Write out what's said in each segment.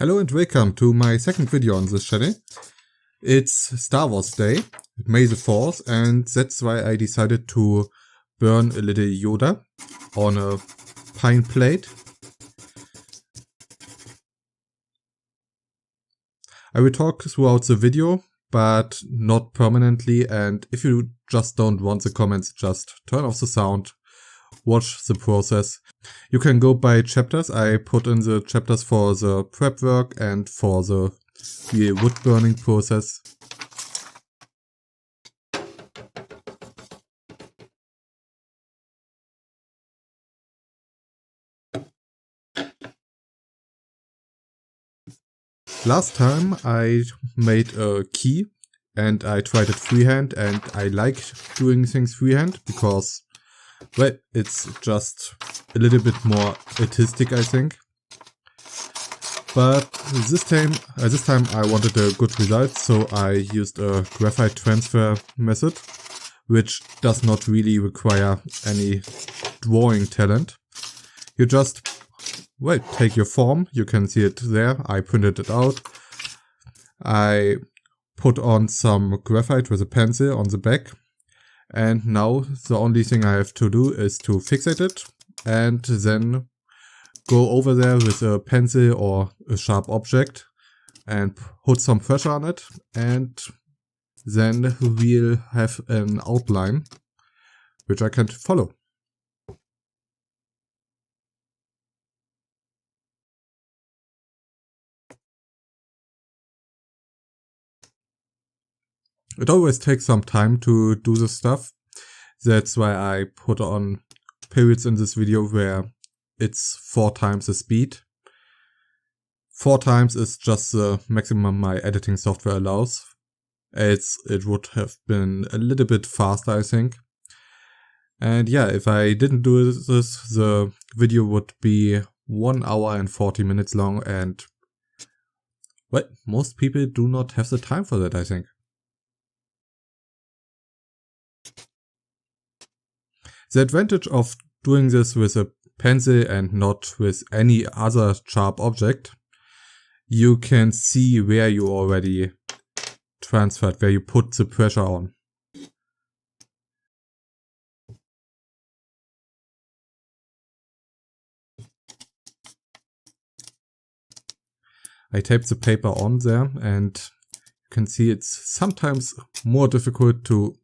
Hello and welcome to my second video on this channel. It's Star Wars Day, May the 4th, and that's why I decided to burn a little Yoda on a pine plate. I will talk throughout the video, but not permanently, and if you just don't want the comments, just turn off the sound, watch the process. You can go by chapters. I put in the chapters for the prep work and for the wood burning process. Last time I made a key and I tried it freehand, and I like doing things freehand because, well, it's just a little bit more artistic, I think. But this time I wanted a good result, so I used a graphite transfer method, which does not really require any drawing talent. You just, well, take your form, you can see it there, I printed it out. I put on some graphite with a pencil on the back. And now the only thing I have to do is to fixate it and then go over there with a pencil or a sharp object and put some pressure on it, and then we'll have an outline which I can follow. It always takes some time to do this stuff. That's why I put on periods in this video where it's 4 times the speed. 4 times is just the maximum my editing software allows. Else it would have been a little bit faster, I think. And yeah, if I didn't do this, the video would be 1 hour and 40 minutes long, and well, most people do not have the time for that, I think. The advantage of doing this with a pencil and not with any other sharp object, you can see where you already transferred, where you put the pressure on. I taped the paper on there, and you can see it's sometimes more difficult to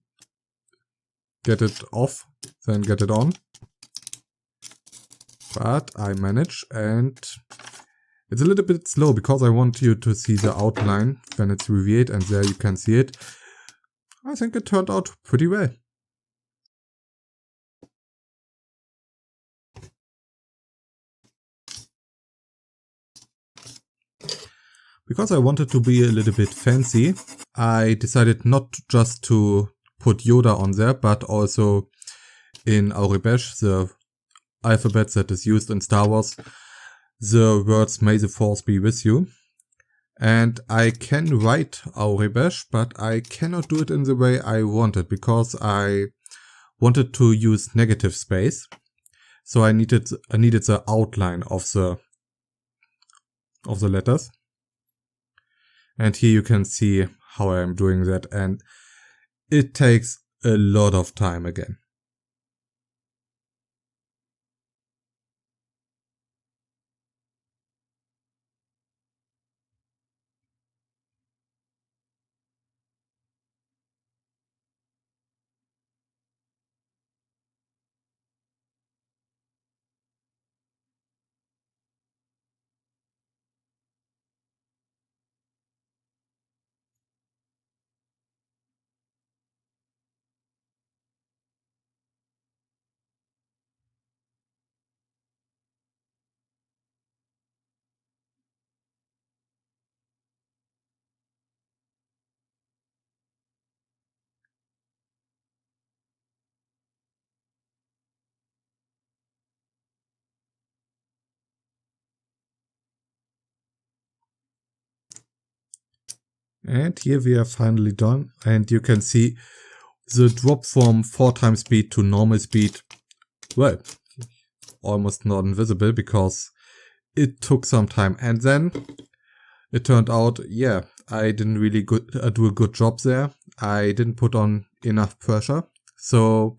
get it off than get it on. But I manage, and it's a little bit slow because I want you to see the outline when it's revealed, and there you can see it. I think it turned out pretty well. Because I wanted to be a little bit fancy, I decided not just to put Yoda on there, but also in Aurebesh, the alphabet that is used in Star Wars, the words "May the Force be with you." And I can write Aurebesh, but I cannot do it in the way I wanted, because I wanted to use negative space. So I needed the outline of the letters. And here you can see how I am doing that, and it takes a lot of time again. And here we are finally done, and you can see the drop from 4 times speed to normal speed, well, almost not invisible because it took some time. And then it turned out, yeah, I didn't really do a good job there. I didn't put on enough pressure. So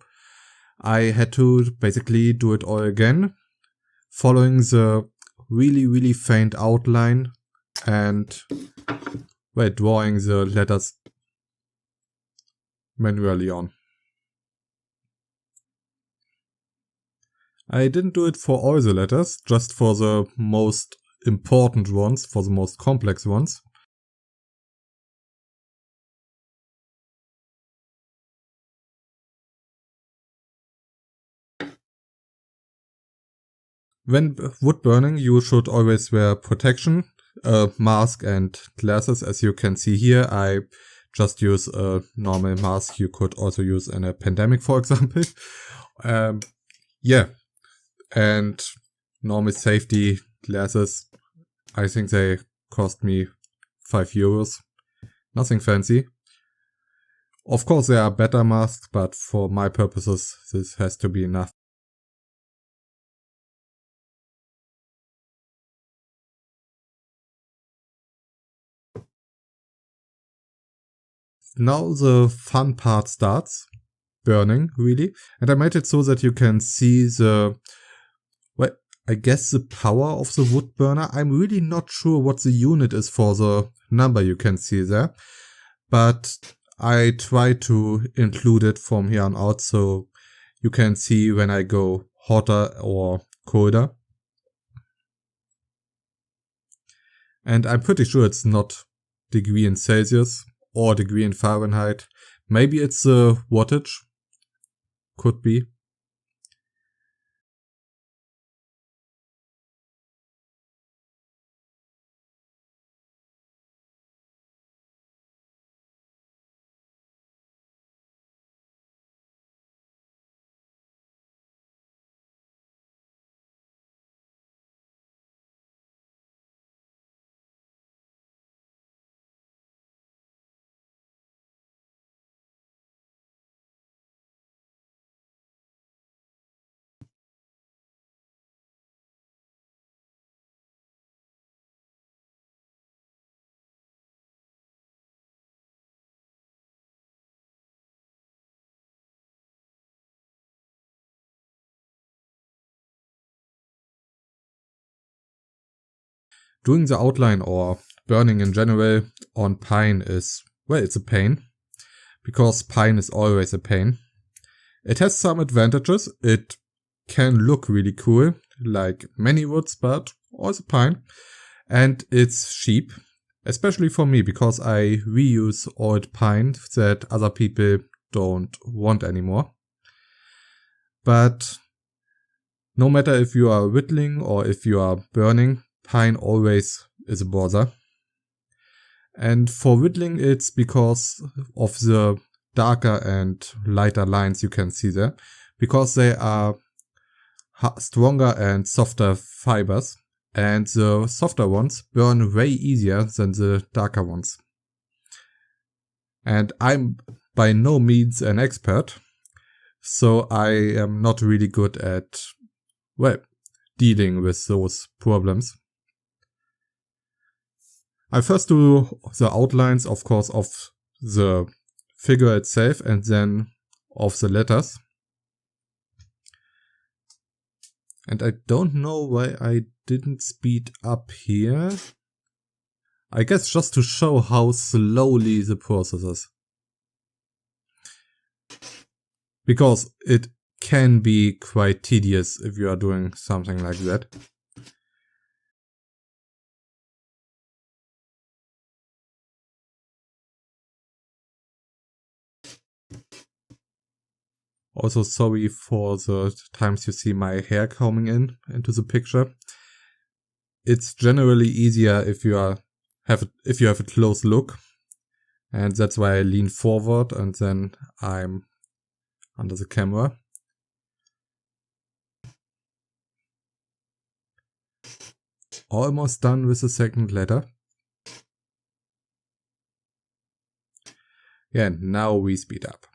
I had to basically do it all again, following the really, really faint outline and drawing the letters manually on. I didn't do it for all the letters, just for the most important ones, for the most complex ones. When wood burning, you should always wear protection, a mask and glasses. As you can see here, I just use a normal mask. You could also use in a pandemic, for example. Yeah, and normal safety glasses. I think they cost me €5. Nothing fancy. Of course, there are better masks, but for my purposes, this has to be enough. Now the fun part starts, burning, really. And I made it so that you can see I guess the power of the wood burner. I'm really not sure what the unit is for the number you can see there. But I try to include it from here on out so you can see when I go hotter or colder. And I'm pretty sure it's not degree in Celsius or degree in Fahrenheit. Maybe it's the wattage. Could be. Doing the outline or burning in general on pine is, it's a pain. Because pine is always a pain. It has some advantages. It can look really cool, like many woods, but also pine. And it's cheap, especially for me, because I reuse old pine that other people don't want anymore. But no matter if you are whittling or if you are burning, pine always is a bother. And for whittling, it's because of the darker and lighter lines you can see there, because they are stronger and softer fibers, and the softer ones burn way easier than the darker ones. And I'm by no means an expert, so I am not really good at, dealing with those problems. I first do the outlines, of course, of the figure itself and then of the letters. And I don't know why I didn't speed up here. I guess just to show how slowly the process is. Because it can be quite tedious if you are doing something like that. Also sorry for the times you see my hair coming into the picture. It's generally easier if you have a close look, and that's why I lean forward and then I'm under the camera. Almost done with the second letter. Yeah, now we speed up.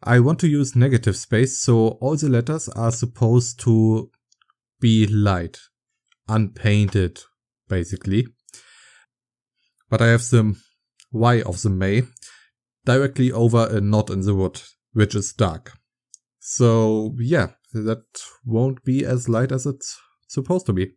I want to use negative space, so all the letters are supposed to be light, unpainted, basically. But I have the Y of the May directly over a knot in the wood, which is dark. So yeah, that won't be as light as it's supposed to be.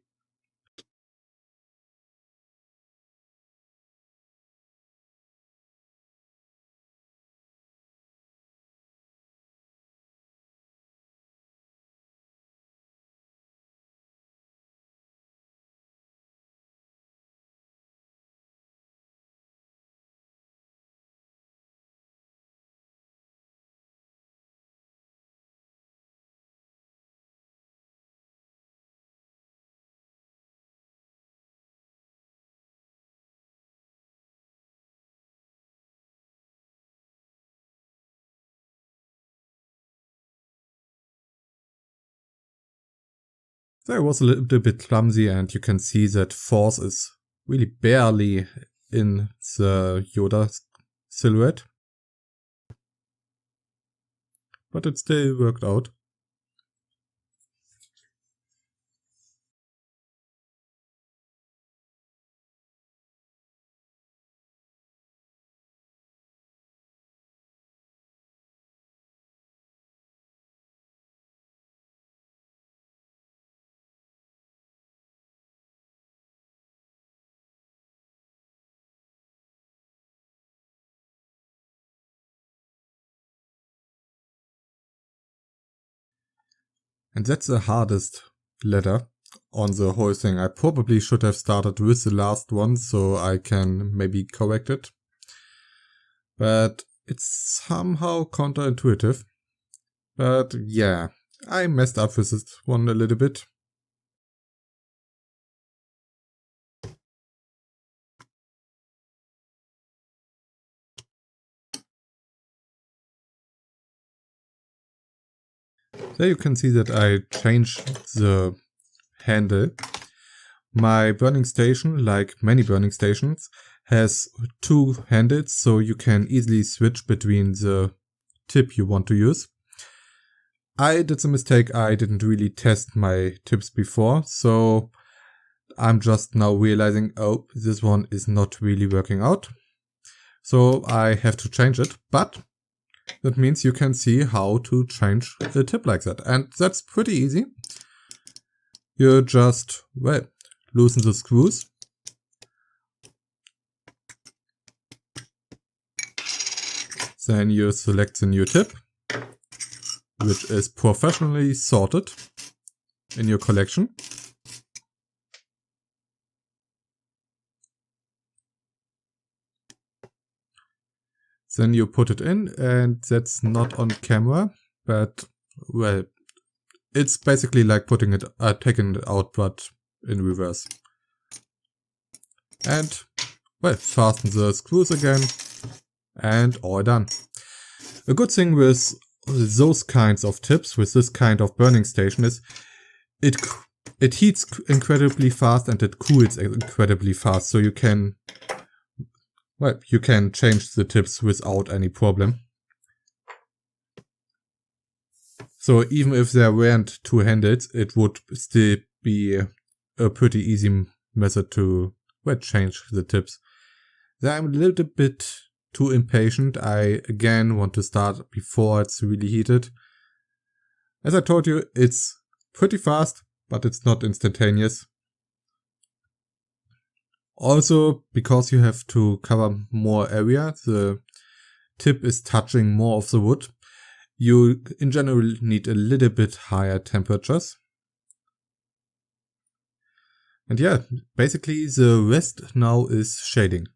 There was a little bit clumsy, and you can see that force is really barely in the Yoda silhouette. But it still worked out. And that's the hardest letter on the whole thing. I probably should have started with the last one so I can maybe correct it. But it's somehow counterintuitive. But yeah, I messed up with this one a little bit. There you can see that I changed the handle. My burning station, like many burning stations, has two handles, so you can easily switch between the tip you want to use. I did the mistake, I didn't really test my tips before, so I'm just now realizing, oh, this one is not really working out. So I have to change it, but that means you can see how to change the tip like that. And that's pretty easy. You just, well, loosen the screws. Then you select the new tip, which is professionally sorted in your collection. Then you put it in, and that's not on camera, but well, it's basically like putting it, taking it out, but in reverse. And well, fasten the screws again, and all done. A good thing with those kinds of tips, with this kind of burning station, is it heats incredibly fast and it cools incredibly fast, so you can, well, you can change the tips without any problem. So even if there weren't two handles, it would still be a pretty easy method to, well, change the tips. Then I'm a little bit too impatient. I again want to start before it's really heated. As I told you, it's pretty fast, but it's not instantaneous. Also, because you have to cover more area, the tip is touching more of the wood, you in general need a little bit higher temperatures. And yeah, basically the rest now is shading.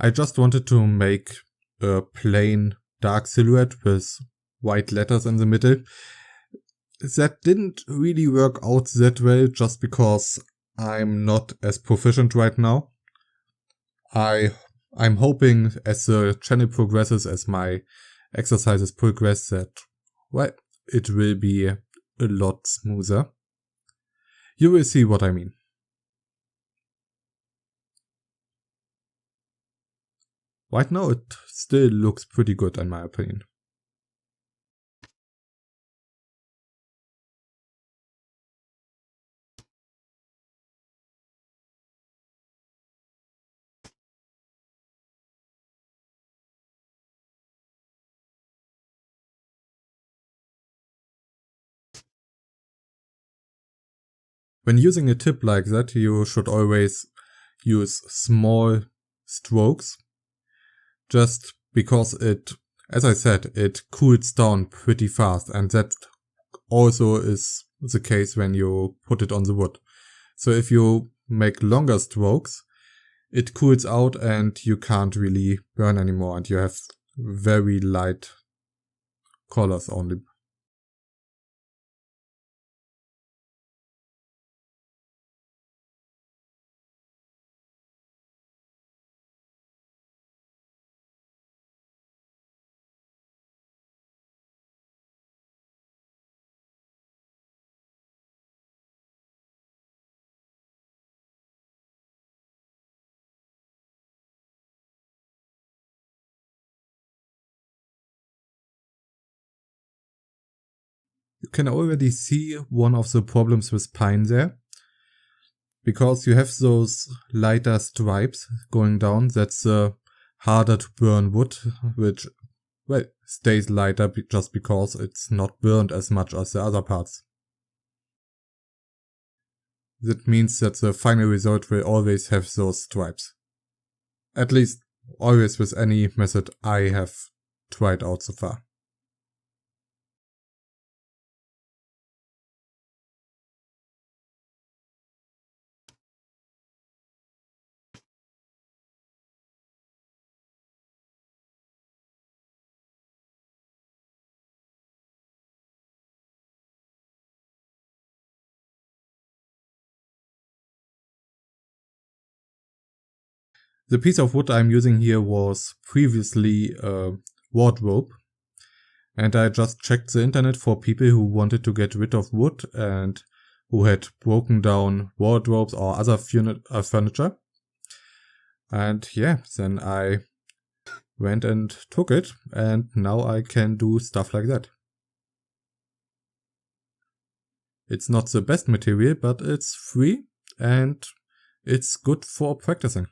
I just wanted to make a plain dark silhouette with white letters in the middle. That didn't really work out that well just because I'm not as proficient right now. I'm hoping as the channel progresses, as my exercises progress, that, well, it will be a lot smoother. You will see what I mean. Right now it still looks pretty good in my opinion. When using a tip like that, you should always use small strokes, just because it, as I said, it cools down pretty fast, and that also is the case when you put it on the wood. So if you make longer strokes, it cools out and you can't really burn anymore, and you have very light colors only. You can already see one of the problems with pine there, because you have those lighter stripes going down. That's harder to burn wood, which, well, stays lighter just because it's not burned as much as the other parts. That means that the final result will always have those stripes. At least always with any method I have tried out so far. The piece of wood I'm using here was previously a wardrobe, and I just checked the internet for people who wanted to get rid of wood and who had broken down wardrobes or other furniture. And yeah, then I went and took it, and now I can do stuff like that. It's not the best material, but it's free and it's good for practicing.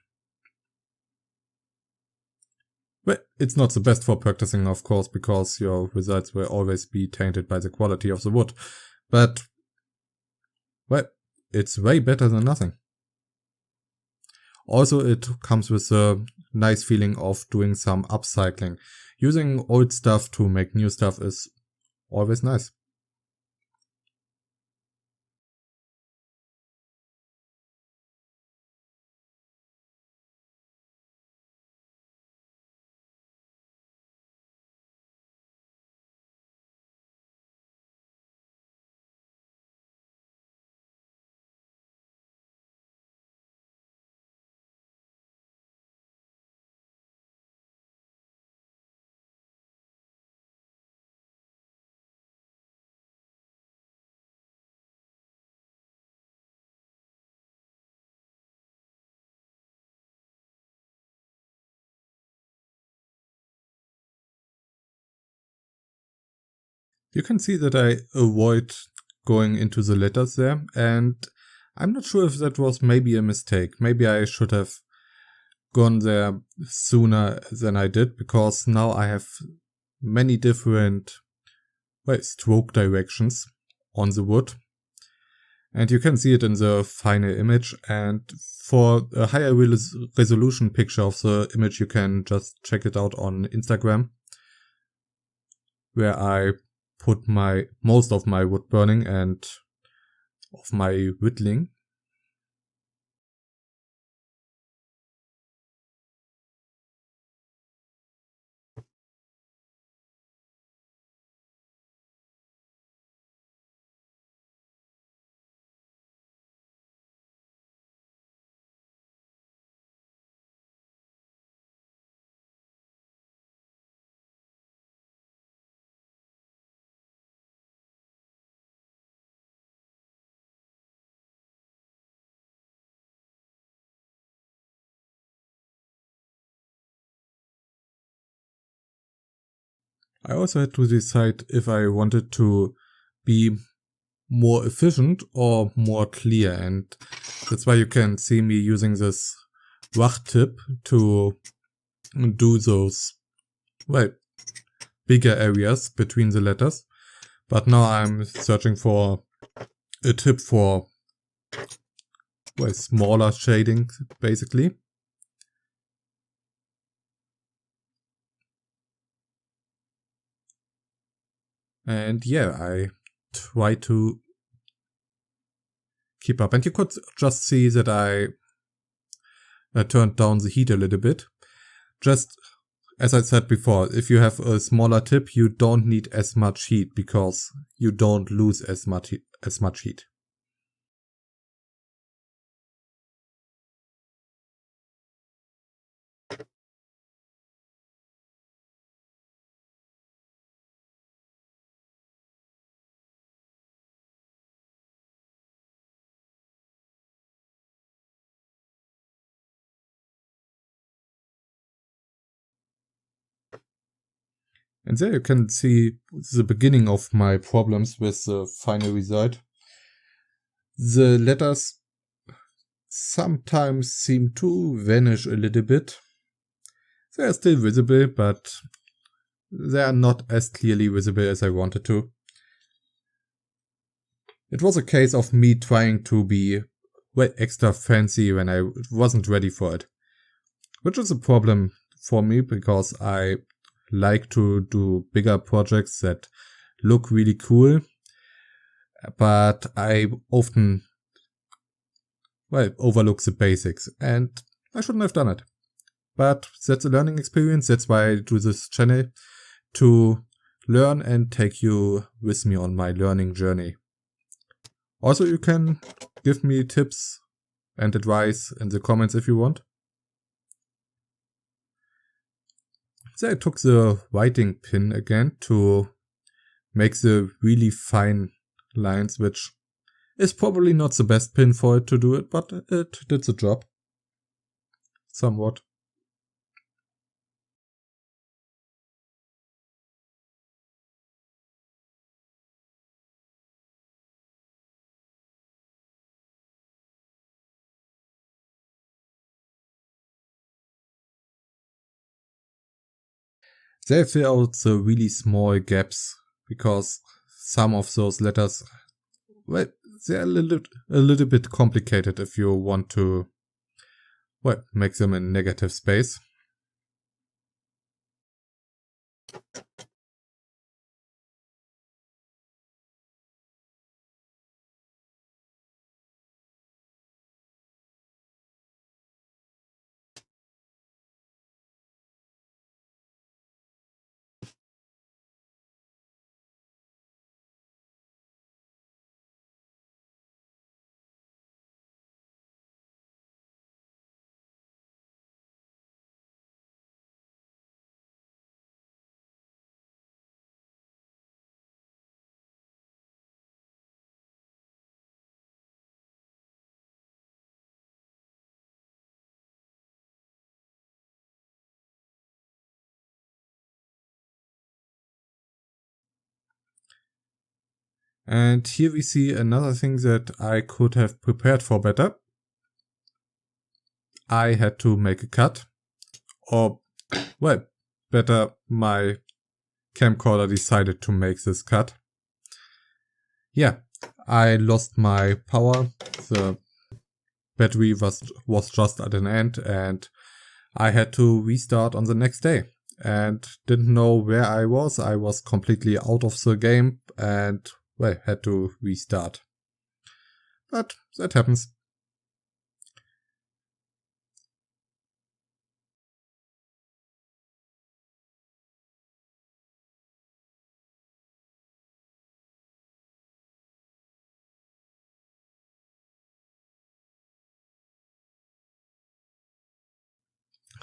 Well, it's not the best for practicing, of course, because your results will always be tainted by the quality of the wood. But, well, it's way better than nothing. Also, it comes with a nice feeling of doing some upcycling. Using old stuff to make new stuff is always nice. You can see that I avoid going into the letters there, and I'm not sure if that was maybe a mistake. Maybe I should have gone there sooner than I did, because now I have many different, well, stroke directions on the wood. And you can see it in the final image, and for a higher resolution picture of the image, you can just check it out on Instagram, where I put most of my wood burning and of my whittling. I also had to decide if I wanted to be more efficient or more clear, and that's why you can see me using this Wach tip to do those, well, bigger areas between the letters. But now I'm searching for a tip for, well, smaller shading, basically. And yeah, I try to keep up. And you could just see that I turned down the heat a little bit. Just as I said before, if you have a smaller tip, you don't need as much heat because you don't lose as much heat. And there you can see the beginning of my problems with the final result. The letters sometimes seem to vanish a little bit. They are still visible, but they are not as clearly visible as I wanted to. It was a case of me trying to be, well, extra fancy when I wasn't ready for it. Which is a problem for me because I like to do bigger projects that look really cool, but I often, well, overlook the basics, and I shouldn't have done it. But that's a learning experience. That's why I do this channel, to learn and take you with me on my learning journey. Also, you can give me tips and advice in the comments if you want. So I took the writing pin again to make the really fine lines, which is probably not the best pin for it to do it, but it did the job. Somewhat. They fill out the really small gaps because some of those letters, well, they're a little bit complicated if you want to, well, make them in negative space. And here we see another thing that I could have prepared for better. I had to make a cut, or, well, better, my camcorder decided to make this cut. Yeah, I lost my power, the battery was just at an end, and I had to restart on the next day. And didn't know where I was completely out of the game, and, well, had to restart. But that happens.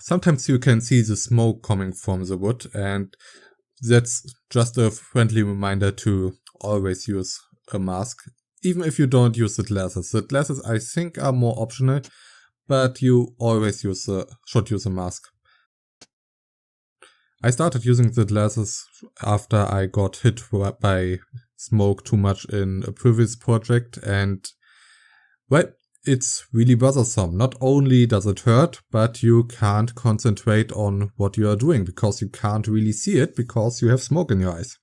Sometimes you can see the smoke coming from the wood, and that's just a friendly reminder to always use a mask, even if you don't use the glasses. The glasses, I think, are more optional, but you always should use a mask. I started using the glasses after I got hit by smoke too much in a previous project, and well, it's really bothersome. Not only does it hurt, but you can't concentrate on what you are doing because you can't really see it because you have smoke in your eyes.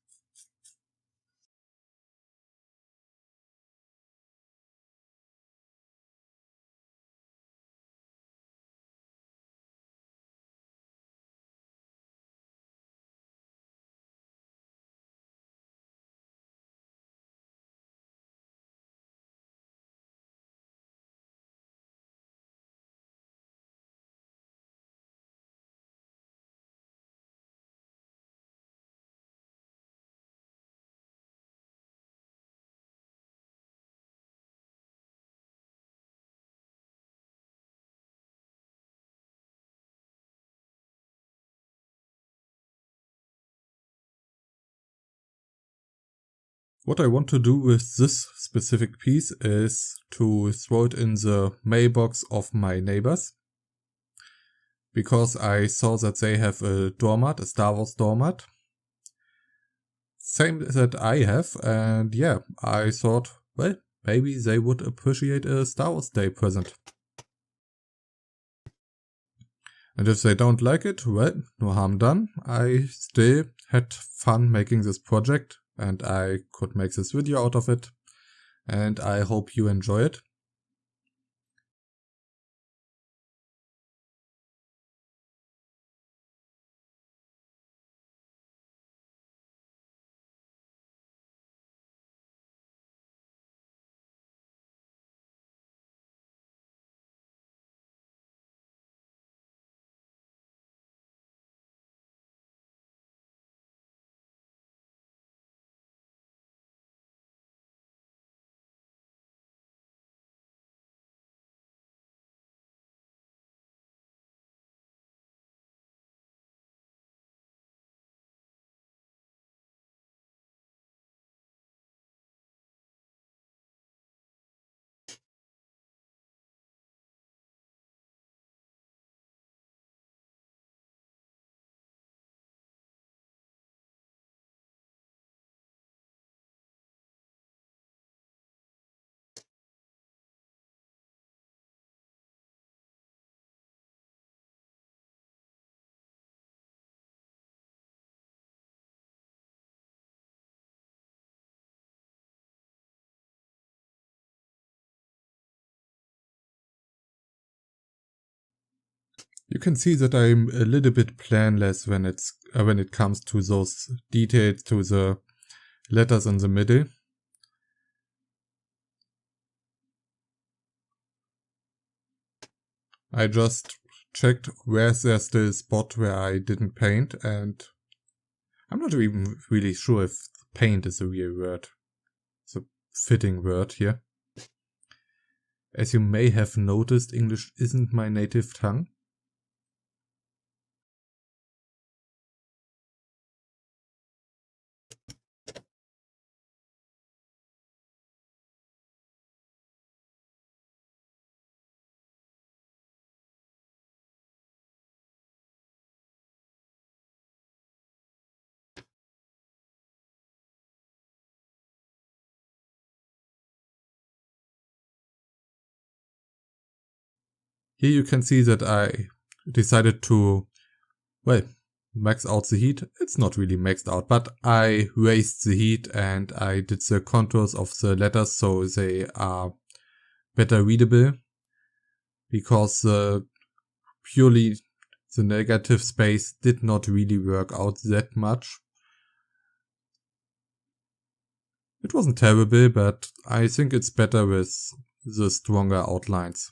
What I want to do with this specific piece is to throw it in the mailbox of my neighbors, because I saw that they have a doormat, a Star Wars doormat, same that I have, and yeah, I thought, well, maybe they would appreciate a Star Wars Day present. And if they don't like it, well, no harm done. I still had fun making this project, and I could make this video out of it, and I hope you enjoy it. You can see that I'm a little bit planless when it comes to those details, to the letters in the middle. I just checked where's there still a spot where I didn't paint, and I'm not even really sure if paint is a real word. It's a fitting word here. As you may have noticed, English isn't my native tongue. Here you can see that I decided to, well, max out the heat. It's not really maxed out, but I raised the heat and I did the contours of the letters so they are better readable, because purely the negative space did not really work out that much. It wasn't terrible, but I think it's better with the stronger outlines.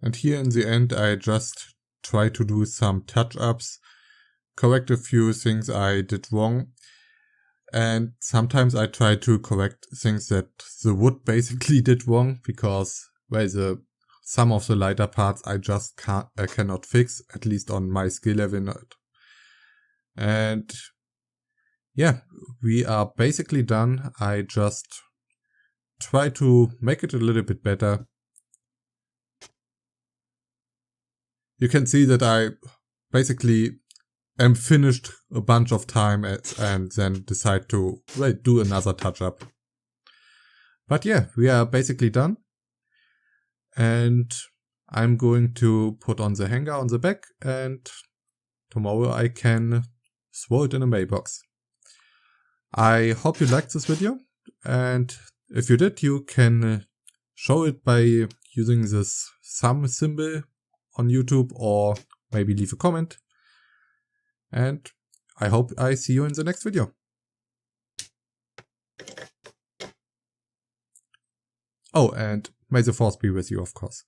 And here in the end I just try to do some touch-ups, correct a few things I did wrong, and sometimes I try to correct things that the wood basically did wrong, because some of the lighter parts I just cannot fix, at least on my skill level. And yeah, we are basically done. I just try to make it a little bit better. You can see that I basically am finished a bunch of time and then decide to do another touch-up. But yeah, we are basically done. And I'm going to put on the hanger on the back, and tomorrow I can throw it in a mailbox. I hope you liked this video, and if you did, you can show it by using this thumb symbol on YouTube, or maybe leave a comment. And I hope I see you in the next video. Oh, and may the force be with you, of course.